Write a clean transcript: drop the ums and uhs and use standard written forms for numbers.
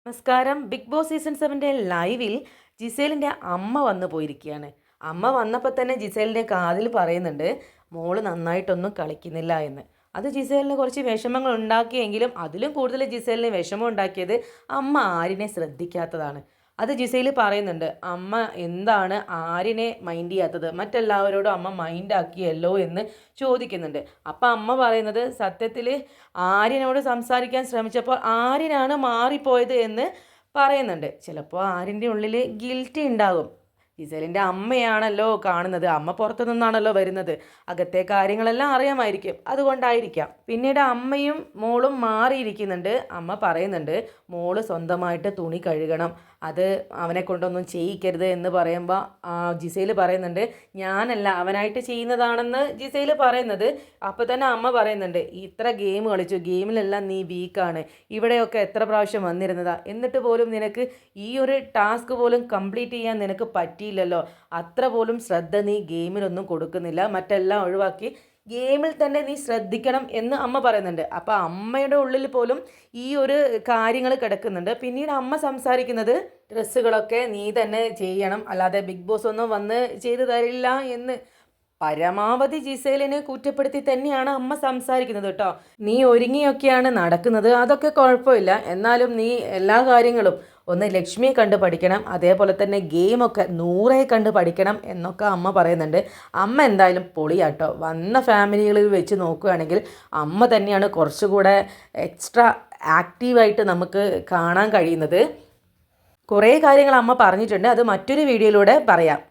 നമസ്കാരം. Big boss season 7 ലൈവിൽ ജിസേലിൻ്റെ അമ്മ വന്നു പോയിരിക്കുകയാണ്. അമ്മ വന്നപ്പോൾ തന്നെ ജിസേലിൻ്റെ കാതിൽ പറയുന്നുണ്ട്, മോള് നന്നായിട്ടൊന്നും കളിക്കുന്നില്ല എന്ന്. അത് ജിസേലിന് കുറച്ച് വിഷമങ്ങൾ ഉണ്ടാക്കിയെങ്കിലും അതിലും കൂടുതൽ ജിസേലിന് വിഷമം ഉണ്ടാക്കിയത് അമ്മ ആരിനെ ശ്രദ്ധിക്കാത്തതാണ്. അത് ജിസേൽ പറയുന്നുണ്ട്, അമ്മ എന്താണ് ആരിനെ മൈൻഡ് ചെയ്യാത്തത്, മറ്റെല്ലാവരോടും അമ്മ മൈൻഡ് ആക്കിയല്ലോ എന്ന് ചോദിക്കുന്നുണ്ട്. അപ്പം അമ്മ പറയുന്നത്, സത്യത്തിൽ ആര്യനോട് സംസാരിക്കാൻ ശ്രമിച്ചപ്പോൾ ആര്യനാണ് മാറിപ്പോയത് എന്ന് പറയുന്നുണ്ട്. ചിലപ്പോൾ ആരിൻ്റെ ഉള്ളിൽ ഗിൽറ്റി ഉണ്ടാകും. ജിസേലിൻ്റെ അമ്മയാണല്ലോ കാണുന്നത്, അമ്മ പുറത്തു നിന്നാണല്ലോ വരുന്നത്, അകത്തെ കാര്യങ്ങളെല്ലാം അറിയാമായിരിക്കും, അതുകൊണ്ടായിരിക്കാം. പിന്നീട് അമ്മയും മോളും മാറിയിരിക്കുന്നുണ്ട്. അമ്മ പറയുന്നുണ്ട്, മോള് സ്വന്തമായിട്ട് തുണി കഴുകണം, അത് അവനെ കൊണ്ടൊന്നും ചെയ്യിക്കരുത് എന്ന് പറയുമ്പോൾ ജിസേൽ പറയുന്നുണ്ട്, ഞാനല്ല അവനായിട്ട് ചെയ്യുന്നതാണെന്ന് ജിസേൽ പറയുന്നത്. അപ്പോൾ തന്നെ അമ്മ പറയുന്നുണ്ട്, ഇത്ര ഗെയിം കളിച്ചു, ഗെയിമിലെല്ലാം നീ വീക്കാണ്, ഇവിടെയൊക്കെ എത്ര പ്രാവശ്യം വന്നിരുന്നതാ, എന്നിട്ട് പോലും നിനക്ക് ഈ ഒരു ടാസ്ക് പോലും കംപ്ലീറ്റ് ചെയ്യാൻ നിനക്ക് പറ്റിയില്ലല്ലോ, അത്ര പോലും ശ്രദ്ധ നീ ഗെയിമിലൊന്നും കൊടുക്കുന്നില്ല, മറ്റെല്ലാം ഒഴിവാക്കി ഗെയിമിൽ തന്നെ നീ ശ്രദ്ധിക്കണം എന്ന് അമ്മ പറയുന്നുണ്ട്. അപ്പോൾ അമ്മയുടെ ഉള്ളിൽ പോലും ഈ ഒരു കാര്യങ്ങൾ കിടക്കുന്നുണ്ട്. പിന്നീട് അമ്മ സംസാരിക്കുന്നത്, ഡ്രസ്സുകളൊക്കെ നീ തന്നെ ചെയ്യണം, അല്ലാതെ ബിഗ് ബോസ് ഒന്നും വന്ന് ചെയ്തു തരില്ല എന്ന് പരമാവധി ജിസേലിനെ കുറ്റപ്പെടുത്തി തന്നെയാണ് അമ്മ സംസാരിക്കുന്നത് കേട്ടോ. നീ ഒരുങ്ങിയൊക്കെയാണ് നടക്കുന്നത്, അതൊക്കെ കുഴപ്പമില്ല, എന്നാലും നീ എല്ലാ കാര്യങ്ങളും ഒന്ന് ലക്ഷ്മിയെ കണ്ട് പഠിക്കണം, അതേപോലെ തന്നെ ഗെയിമൊക്കെ നൂറെ കണ്ട് പഠിക്കണം എന്നൊക്കെ അമ്മ പറയുന്നുണ്ട്. അമ്മ എന്തായാലും പൊളിയാട്ടോ. വന്ന ഫാമിലികളിൽ വെച്ച് നോക്കുകയാണെങ്കിൽ അമ്മ തന്നെയാണ് കുറച്ചുകൂടെ എക്സ്ട്രാ ആക്റ്റീവായിട്ട് നമുക്ക് കാണാൻ കഴിയുന്നത്. കുറേ കാര്യങ്ങൾ അമ്മ പറഞ്ഞിട്ടുണ്ട്, അത് മറ്റൊരു വീഡിയോയിലൂടെ പറയാം.